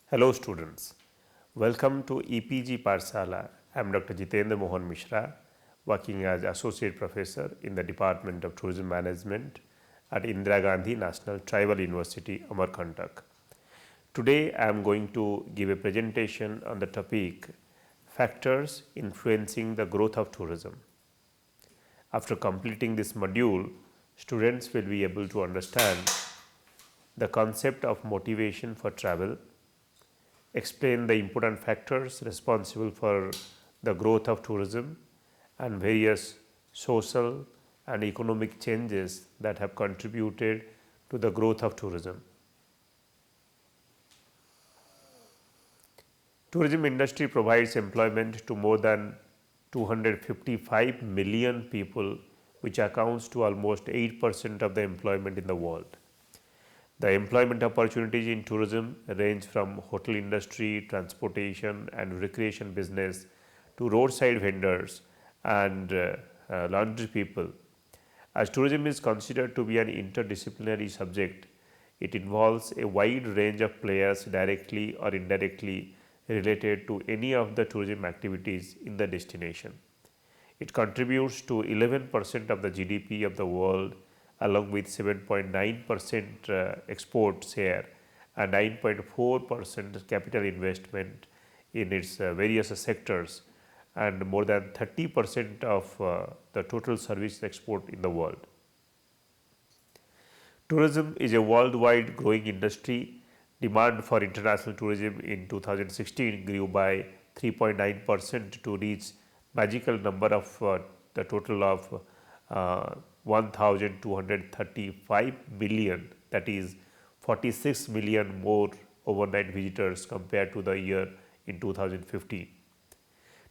Hello students, welcome to EPG Parsala. I am Dr. Jitendra Mohan Mishra, working as Associate Professor in the Department of Tourism Management at Indira Gandhi National Tribal University, Amarkantak. Today I am going to give a presentation on the topic Factors Influencing the Growth of Tourism. After completing this module, students will be able to understand the concept of motivation for travel, explain the important factors responsible for the growth of tourism and various social and economic changes that have contributed to the growth of tourism. Tourism industry provides employment to more than 255 million people, which accounts to almost 8% of the employment in the world. The employment opportunities in tourism range from hotel industry, transportation and recreation business to roadside vendors and laundry people. As tourism is considered to be an interdisciplinary subject, it involves a wide range of players directly or indirectly related to any of the tourism activities in the destination. It contributes to 11% of the GDP of the world, along with 7.9% export share and 9.4% capital investment in its various sectors, and more than 30% of the total service export in the world. Tourism is a worldwide growing industry. Demand for international tourism in 2016 grew by 3.9% to reach magical number of the total of 1,235 million, that is 46 million more overnight visitors compared to the year in 2015.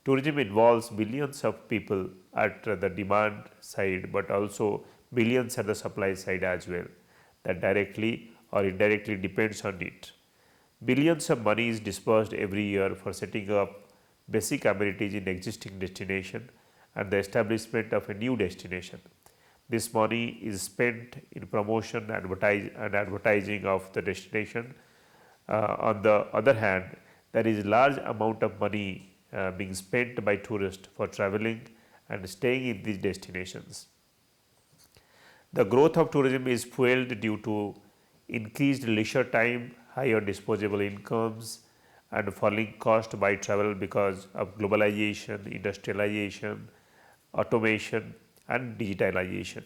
Tourism involves billions of people at the demand side, but also billions at the supply side as well, that directly or indirectly depends on it. Billions of money is disbursed every year for setting up basic amenities in existing destination and the establishment of a new destination. This money is spent in promotion and advertising of the destination. On the other hand, there is large amount of money being spent by tourists for traveling and staying in these destinations. The growth of tourism is fueled due to increased leisure time, higher disposable incomes and falling cost by travel because of globalization, industrialization, automation and digitalization.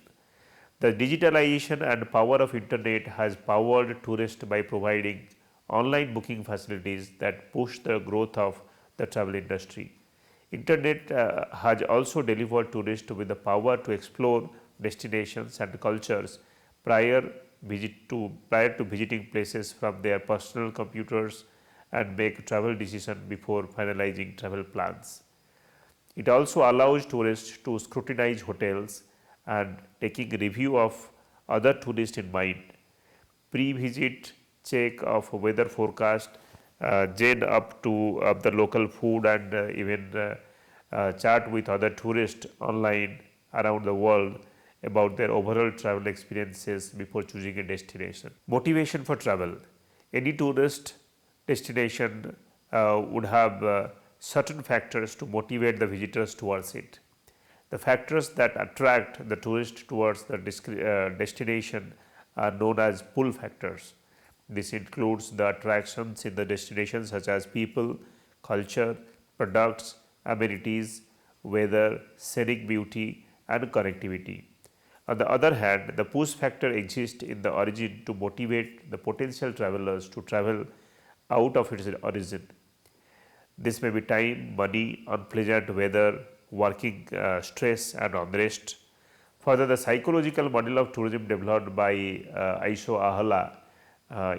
The digitalization and power of internet has powered tourists by providing online booking facilities that push the growth of the travel industry. Internet has also delivered tourists with the power to explore destinations and cultures prior to visiting places from their personal computers and make travel decisions before finalizing travel plans. It also allows tourists to scrutinize hotels and taking review of other tourists in mind. Pre-visit check of weather forecast, gen up to the local food and even chat with other tourists online around the world about their overall travel experiences before choosing a destination. Motivation for travel. Any tourist destination would have certain factors to motivate the visitors towards it. The factors that attract the tourist towards the destination are known as pull factors. This includes the attractions in the destination such as people, culture, products, amenities, weather, scenic beauty and connectivity. On the other hand, the push factor exists in the origin to motivate the potential travelers to travel out of its origin. This may be time, money, unpleasant weather, working stress and unrest. Further, the psychological model of tourism developed by Aisho Ahala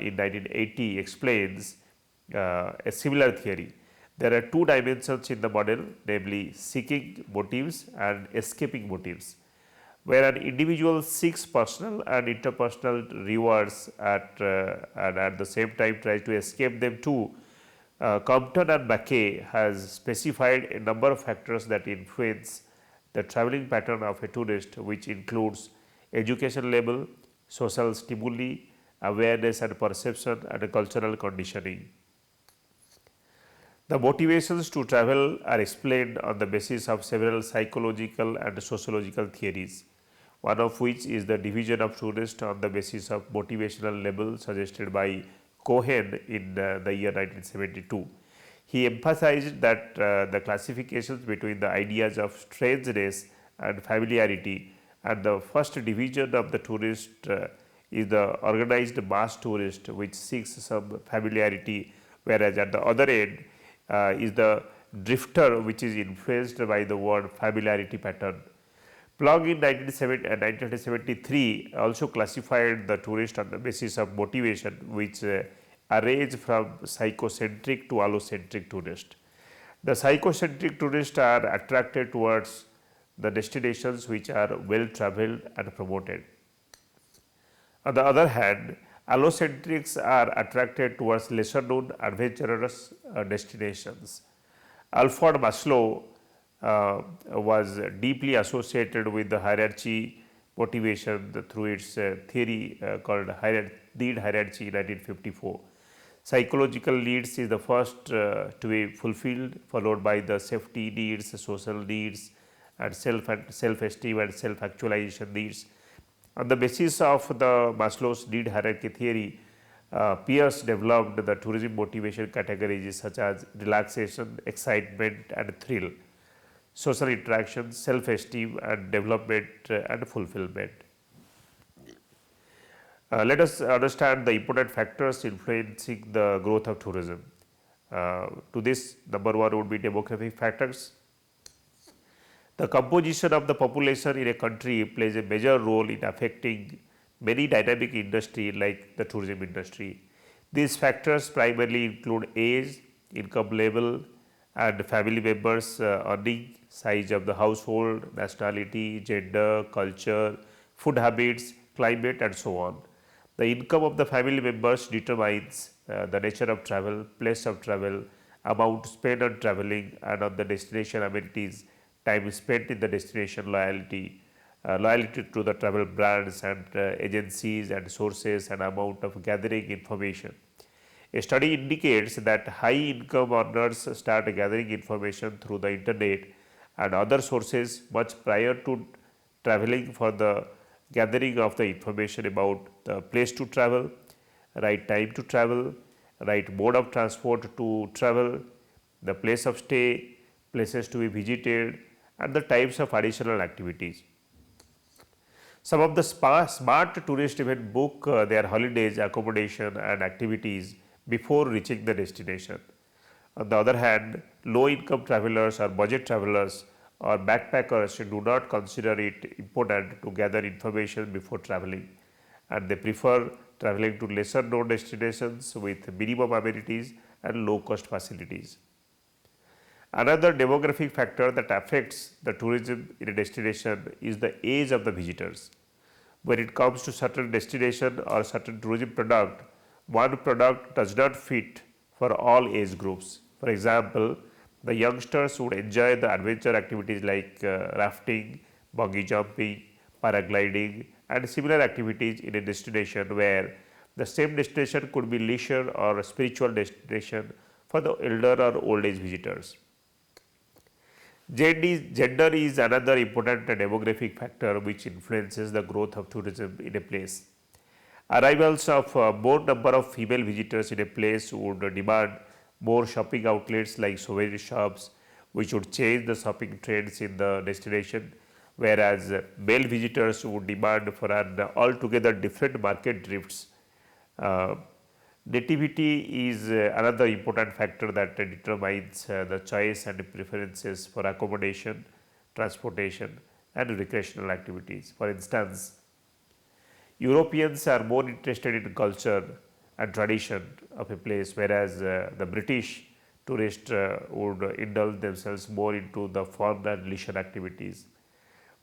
in 1980 explains a similar theory. There are two dimensions in the model, namely seeking motives and escaping motives. Where an individual seeks personal and interpersonal rewards and at the same time tries to escape them too, Compton and Mackay has specified a number of factors that influence the travelling pattern of a tourist, which includes education level, social stimuli, awareness and perception and cultural conditioning. The motivations to travel are explained on the basis of several psychological and sociological theories, one of which is the division of tourists on the basis of motivational level suggested by Cohen in the year 1972. He emphasized that the classifications between the ideas of strangeness and familiarity, and the first division of the tourist is the organized mass tourist, which seeks some familiarity, whereas at the other end is the drifter, which is influenced by the word familiarity pattern. Plug in 1973 also classified the tourist on the basis of motivation, which range from psychocentric to allocentric tourist. The psychocentric tourists are attracted towards the destinations which are well traveled and promoted. On the other hand, allocentrics are attracted towards lesser known adventurous destinations. Alfred Maslow was deeply associated with the hierarchy motivation through its theory called need hierarchy in 1954. Psychological needs is the first to be fulfilled, followed by the safety needs, social needs, and self-esteem and self-actualization needs. On the basis of the Maslow's need hierarchy theory, Pierce developed the tourism motivation categories such as relaxation, excitement, and thrill, social interaction, self-esteem, and development and fulfillment. Let us understand the important factors influencing the growth of tourism. To this, number one would be demographic factors. The composition of the population in a country plays a major role in affecting many dynamic industries like the tourism industry. These factors primarily include age, income level, and family members' earning, size of the household, nationality, gender, culture, food habits, climate, and so on. The income of the family members determines the nature of travel, place of travel, amount spent on traveling, and on the destination amenities, time spent in the destination, loyalty to the travel brands and agencies and sources, and amount of gathering information. A study indicates that high income earners start gathering information through the internet and other sources much prior to traveling for the gathering of the information about the place to travel, right time to travel, right mode of transport to travel, the place of stay, places to be visited, and the types of additional activities. Some of the smart tourists even book their holidays, accommodation, and activities before reaching the destination. On the other hand, low income travelers or budget travelers or backpackers do not consider it important to gather information before traveling, and they prefer traveling to lesser known destinations with minimum amenities and low cost facilities. Another demographic factor that affects the tourism in a destination is the age of the visitors. When it comes to certain destination or certain tourism product, one product does not fit for all age groups. For example, the youngsters would enjoy the adventure activities like rafting, bungee jumping, paragliding, and similar activities in a destination where the same destination could be leisure or a spiritual destination for the elder or old age visitors. Gender is another important demographic factor which influences the growth of tourism in a place. Arrivals of more number of female visitors in a place would demand more shopping outlets like souvenir shops, which would change the shopping trends in the destination, whereas male visitors would demand for an altogether different market drifts. Uh, Nativity is another important factor that determines the choice and preferences for accommodation, transportation, and recreational activities. For instance, Europeans are more interested in culture and tradition of a place, whereas the British tourists would indulge themselves more into the fun and leisure activities.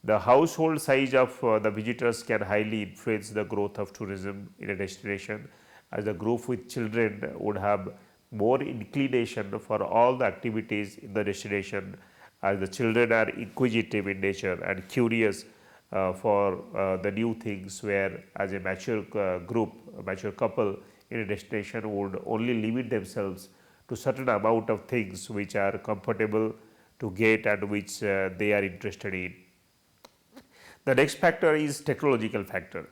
The household size of the visitors can highly influence the growth of tourism in a destination, as the group with children would have more inclination for all the activities in the destination, as the children are inquisitive in nature and curious for the new things, where as a mature group, a mature couple in a destination would only limit themselves to certain amount of things which are comfortable to get and which they are interested in. The next factor is technological factor.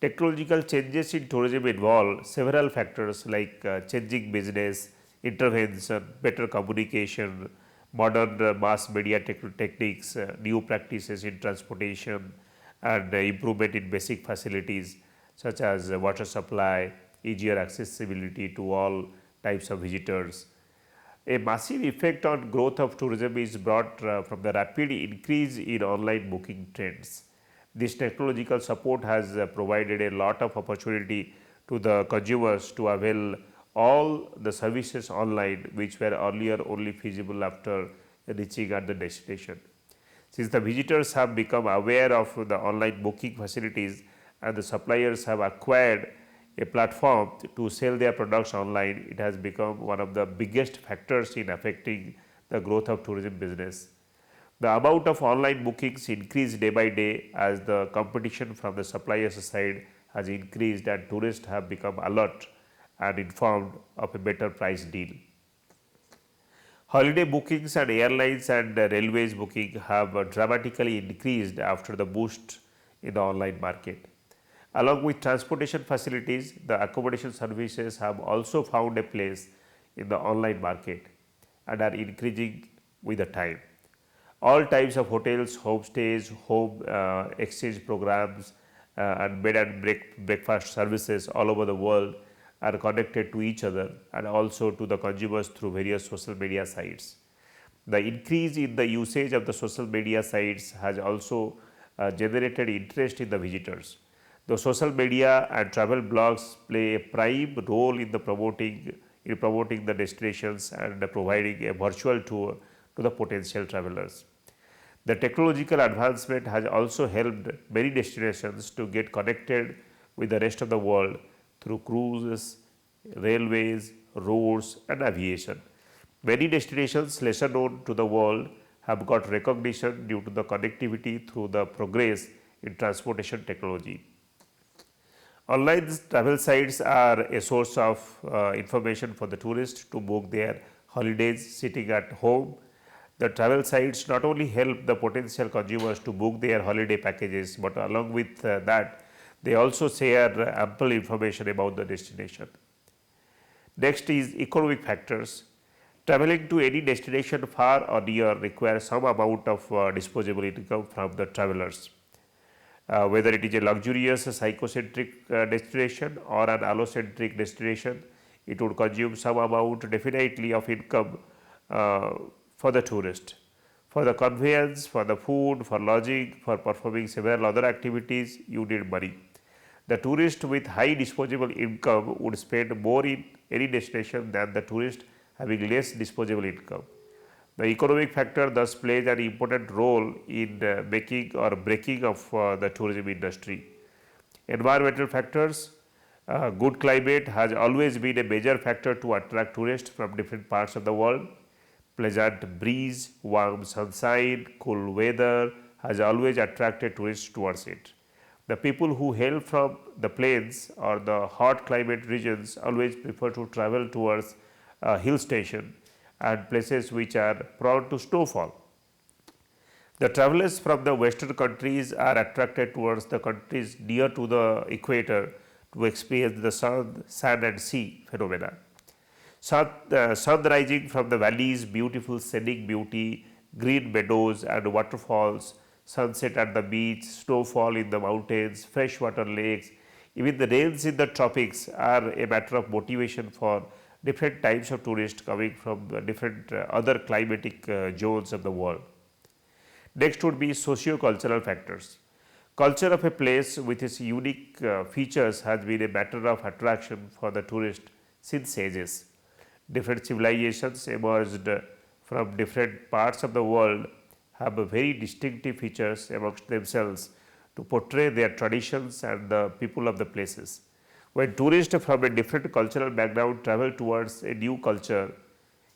Technological changes in tourism involve several factors like changing business, intervention, better communication, modern mass media techniques, new practices in transportation, and improvement in basic facilities such as water supply, easier accessibility to all types of visitors. A massive effect on growth of tourism is brought from the rapid increase in online booking trends. This technological support has provided a lot of opportunity to the consumers to avail all the services online which were earlier only feasible after reaching at the destination. Since the visitors have become aware of the online booking facilities and the suppliers have acquired a platform to sell their products online, it has become one of the biggest factors in affecting the growth of tourism business. The amount of online bookings increased day by day as the competition from the suppliers side has increased and tourists have become alert and informed of a better price deal. Holiday bookings and airlines and railways booking have dramatically increased after the boost in the online market. Along with transportation facilities, the accommodation services have also found a place in the online market and are increasing with the time. All types of hotels, homestays, home exchange programs, and bed and breakfast services all over the world are connected to each other and also to the consumers through various social media sites. The increase in the usage of the social media sites has also generated interest in the visitors. The social media and travel blogs play a prime role in promoting the destinations and providing a virtual tour to the potential travelers. The technological advancement has also helped many destinations to get connected with the rest of the world through cruises, railways, roads, and aviation. Many destinations lesser known to the world have got recognition due to the connectivity through the progress in transportation technology. Online travel sites are a source of information for the tourists to book their holidays sitting at home. The travel sites not only help the potential consumers to book their holiday packages, but along with that, they also share ample information about the destination. Next is economic factors. Traveling to any destination far or near requires some amount of disposable income from the travelers. Whether it is a luxurious psychocentric destination or an allocentric destination, it would consume some amount definitely of income for the tourist. For the conveyance, for the food, for lodging, for performing several other activities, you need money. The tourist with high disposable income would spend more in any destination than the tourist having less disposable income. The economic factor thus plays an important role in making or breaking of the tourism industry. Environmental factors, good climate has always been a major factor to attract tourists from different parts of the world. Pleasant breeze, warm sunshine, cool weather has always attracted tourists towards it. The people who hail from the plains or the hot climate regions always prefer to travel towards a hill station and places which are prone to snowfall. The travelers from the western countries are attracted towards the countries near to the equator to experience the sun, sand and sea phenomena. Sun rising from the valleys, beautiful scenic beauty, green meadows and waterfalls, sunset at the beach, snowfall in the mountains, freshwater lakes, even the rains in the tropics are a matter of motivation for different types of tourists coming from different other climatic zones of the world. Next would be socio-cultural factors. Culture of a place with its unique features has been a matter of attraction for the tourist since ages. Different civilizations emerged from different parts of the world have very distinctive features amongst themselves to portray their traditions and the people of the places. When tourists from a different cultural background travel towards a new culture,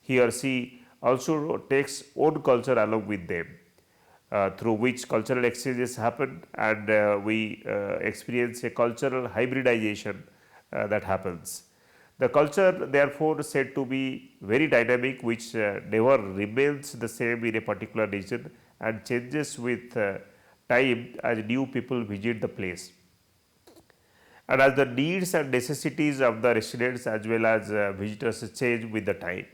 he or she also takes own culture along with them, through which cultural exchanges happen and we experience a cultural hybridization that happens. The culture therefore said to be very dynamic, which never remains the same in a particular region and changes with time as new people visit the place, and as the needs and necessities of the residents as well as visitors change with the time.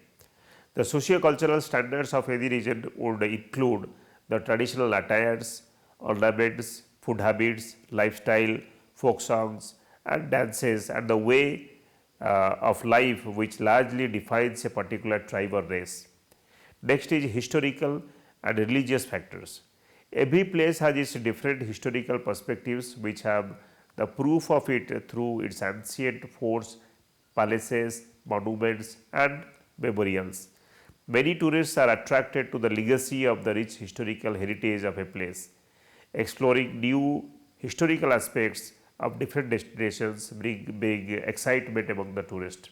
The socio-cultural standards of any region would include the traditional attires, ornaments, food habits, lifestyle, folk songs, and dances, and the way of life which largely defines a particular tribe or race. Next is historical and religious factors. Every place has its different historical perspectives which have the proof of it through its ancient forts, palaces, monuments, and memorials. Many tourists are attracted to the legacy of the rich historical heritage of a place. Exploring new historical aspects of different destinations bring big excitement among the tourists.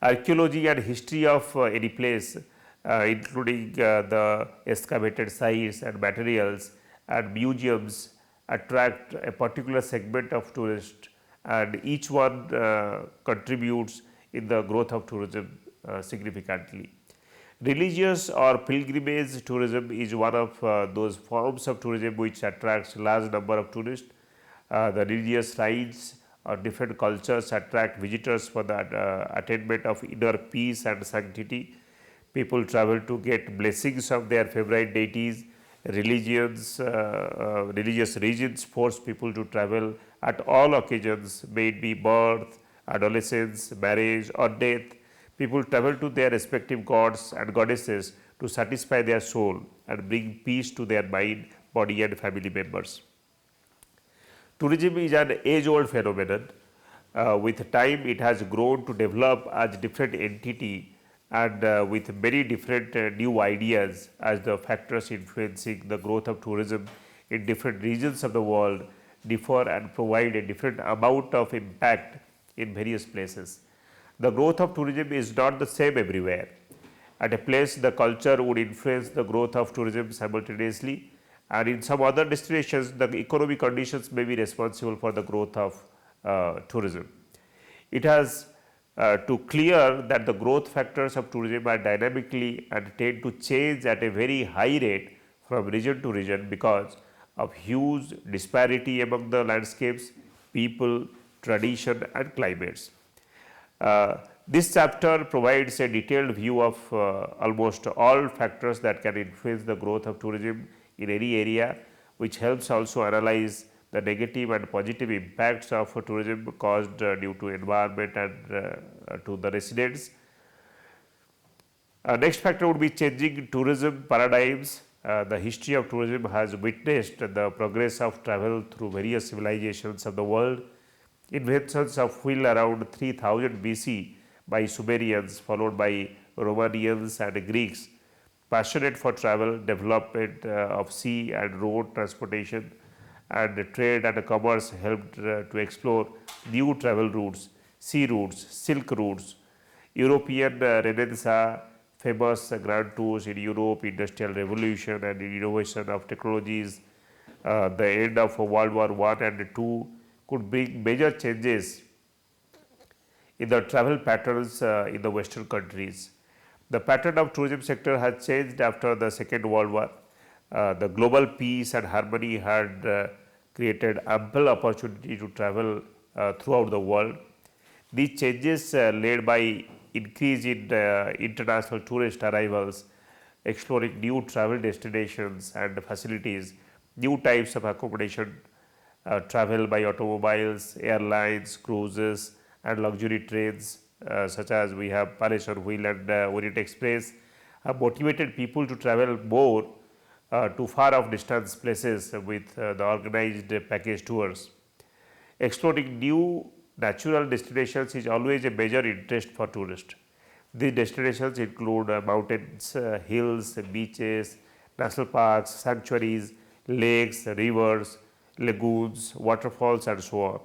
Archaeology and history of any place, including the excavated sites and materials and museums, attract a particular segment of tourists, and each one contributes in the growth of tourism significantly. Religious or pilgrimage tourism is one of those forms of tourism which attracts large number of tourists. The religious rites or different cultures attract visitors for the attainment of inner peace and sanctity. People travel to get blessings of their favorite deities. Religious regions force people to travel at all occasions, may it be birth, adolescence, marriage, or death. People travel to their respective gods and goddesses to satisfy their soul and bring peace to their mind, body, and family members. Tourism is an age-old phenomenon. With time, it has grown to develop as different entity and with many different new ideas as the factors influencing the growth of tourism in different regions of the world differ and provide a different amount of impact in various places. The growth of tourism is not the same everywhere. At a place, the culture would influence the growth of tourism simultaneously, and in some other destinations, the economic conditions may be responsible for the growth of tourism. It has to clear that the growth factors of tourism are dynamically and tend to change at a very high rate from region to region because of huge disparity among the landscapes, people, tradition, and climates. This chapter provides a detailed view of almost all factors that can influence the growth of tourism in any area, which helps also analyze the negative and positive impacts of tourism caused due to environment and to the residents. Next factor would be changing tourism paradigms. The history of tourism has witnessed the progress of travel through various civilizations of the world. Inventions of wheel around 3000 BC by Sumerians, followed by Romanians and Greeks. Passionate for travel, development of sea and road transportation, and trade and commerce helped to explore new travel routes, sea routes, silk routes. European Renaissance, famous grand tours in Europe, industrial revolution and innovation of technologies, the end of World War I and II could bring major changes in the travel patterns in the Western countries. The pattern of tourism sector has changed after the Second World War. The global peace and harmony had created ample opportunity to travel throughout the world. These changes led by increase in international tourist arrivals, exploring new travel destinations and facilities, new types of accommodation, travel by automobiles, airlines, cruises, and luxury trains, such as we have Palace on Wheel and Orient Express, have motivated people to travel more to far off distance places with the organized package tours. Exploring new natural destinations is always a major interest for tourists. These destinations include mountains, hills, beaches, national parks, sanctuaries, lakes, rivers, lagoons, waterfalls, and so on.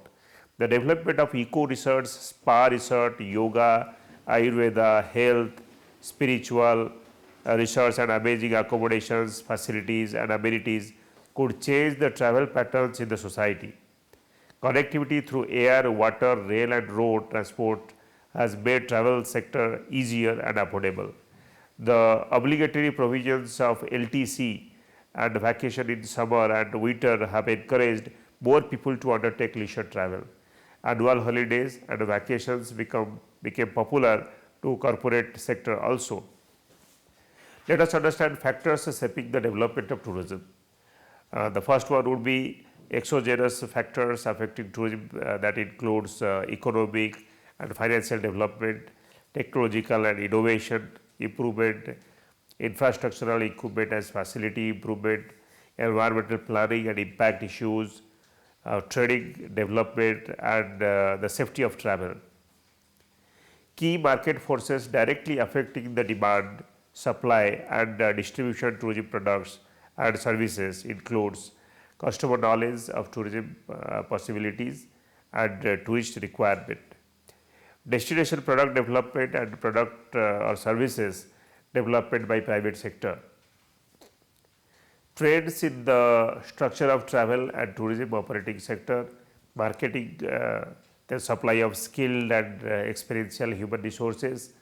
The development of eco research, spa research, yoga, Ayurveda, health, spiritual research, and amazing accommodations, facilities, and amenities could change the travel patterns in the society. Connectivity through air, water, rail and road transport has made travel sector easier and affordable. The obligatory provisions of LTC and vacation in summer and winter have encouraged more people to undertake leisure travel. Annual holidays and vacations became popular to corporate sector also. Let us understand factors shaping the development of tourism. The first one would be exogenous factors affecting tourism that includes economic and financial development, technological and innovation improvement, infrastructural equipment as facility improvement, environmental planning and impact issues, trading development and the safety of travel. Key market forces directly affecting the demand, supply and distribution tourism products and services includes customer knowledge of tourism possibilities and tourist requirement. Destination product development and product or services development by private sector. Trends in the structure of travel and tourism operating sector, marketing, the supply of skilled and experiential human resources,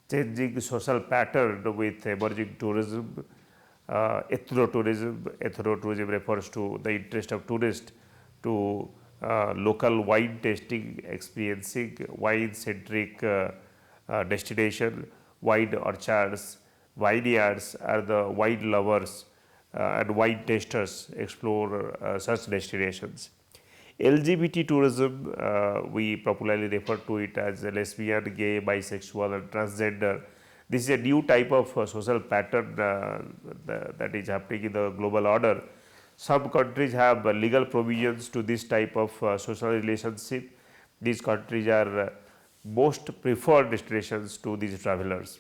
changing social pattern with emerging tourism, ethnotourism. Ethnotourism refers to the interest of tourists to local wine tasting, experiencing wine-centric destination, wine orchards, vineyards are the wine lovers and wine tasters explore such destinations. LGBT tourism, we popularly refer to it as lesbian, gay, bisexual and transgender. This is a new type of social pattern that is happening in the global order. Some countries have legal provisions to this type of social relationship. These countries are most preferred destinations to these travelers.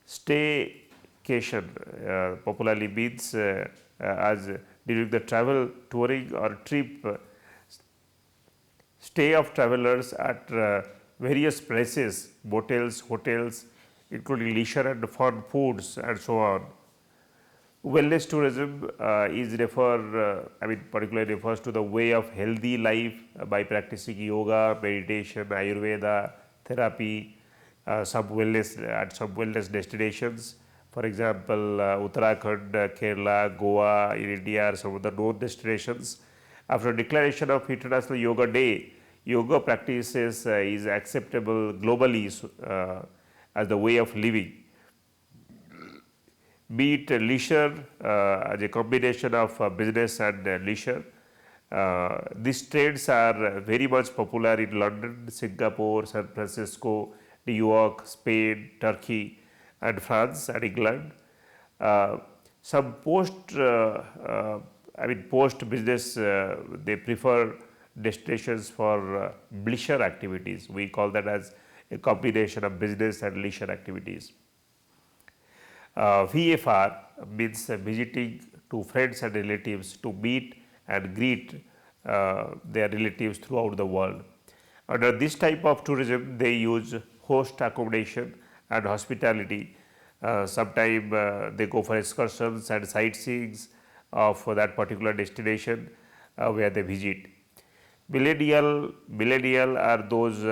Staycation popularly means as during the travel, touring or trip, stay of travelers at various places, motels, hotels, including leisure and fun foods and so on. Wellness tourism particularly refers to the way of healthy life by practicing yoga, meditation, Ayurveda, therapy, some wellness destinations. For example, Uttarakhand, Kerala, Goa in India are some of the known destinations. After declaration of International Yoga Day, yoga practices is acceptable globally as the way of living. Be it leisure as a combination of business and leisure. These trends are very much popular in London, Singapore, San Francisco, New York, Spain, Turkey and France and England. Some post business they prefer destinations for leisure activities. We call that as a combination of business and leisure activities. VFR means visiting to friends and relatives to meet and greet their relatives throughout the world. Under this type of tourism, they use host accommodation and hospitality. Sometimes they go for excursions and sightseeings of that particular destination where they visit. Millennial are those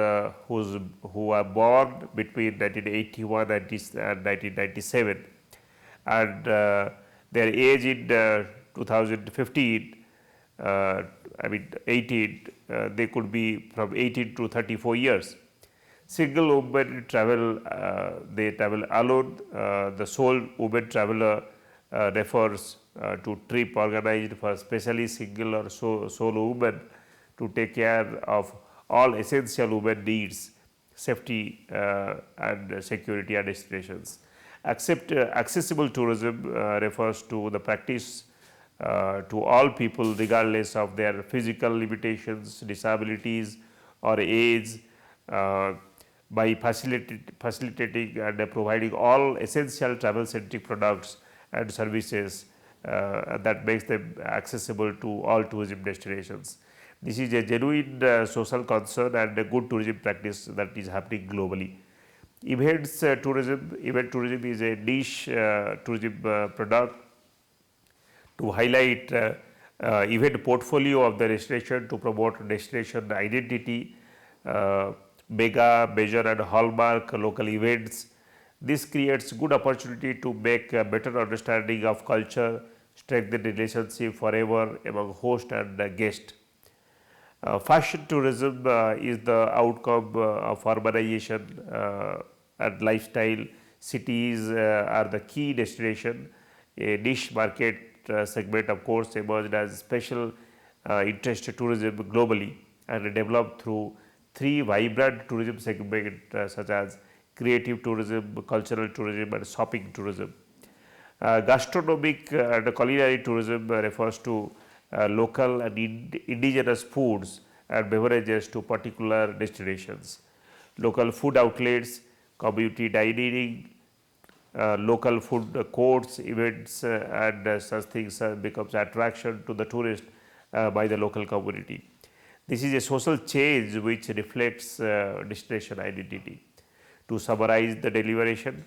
who are born between 1981 and 1997 and their age in 2015 18 they could be from 18 to 34 years. Single women travel, they travel alone. The sole woman traveler refers to trip organized for specially single or solo women to take care of all essential women needs, safety and security at destinations. Accessible tourism refers to the practice to all people regardless of their physical limitations, disabilities or age by facilitating and providing all essential travel centric products and services that makes them accessible to all tourism destinations. This is a genuine social concern and a good tourism practice that is happening globally. Event tourism is a niche tourism product to highlight event portfolio of the destination to promote destination identity, mega, major and hallmark local events. This creates good opportunity to make a better understanding of culture, strengthen relationship forever among host and guest. Fashion tourism is the outcome of urbanization and lifestyle. Cities are the key destination. A niche market segment, of course, emerged as special interest tourism globally and developed through three vibrant tourism segments such as creative tourism, cultural tourism, and shopping tourism. Gastronomic and culinary tourism refers to local and indigenous foods and beverages to particular destinations. Local food outlets, community dining, local food courts, events, and such things becomes attraction to the tourist by the local community. This is a social change which reflects destination identity. To summarize the deliberation,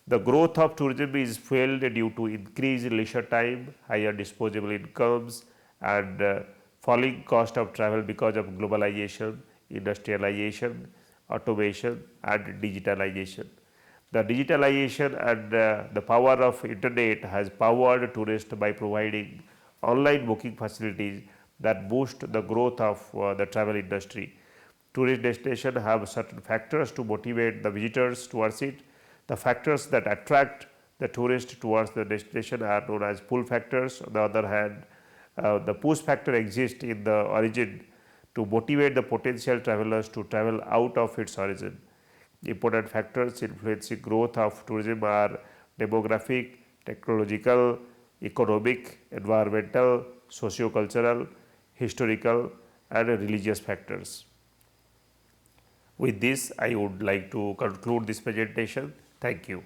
the growth of tourism is fueled due to increased leisure time, higher disposable incomes, and falling cost of travel because of globalization, industrialization, automation, and digitalization. The digitalization and the power of internet has powered tourists by providing online booking facilities that boost the growth of the travel industry. Tourist destinations have certain factors to motivate the visitors towards it. The factors that attract the tourist towards the destination are known as pull factors. On the other hand, the push factor exists in the origin to motivate the potential travelers to travel out of its origin. Important factors influencing growth of tourism are demographic, technological, economic, environmental, socio-cultural, historical, and religious factors. With this, I would like to conclude this presentation. Thank you.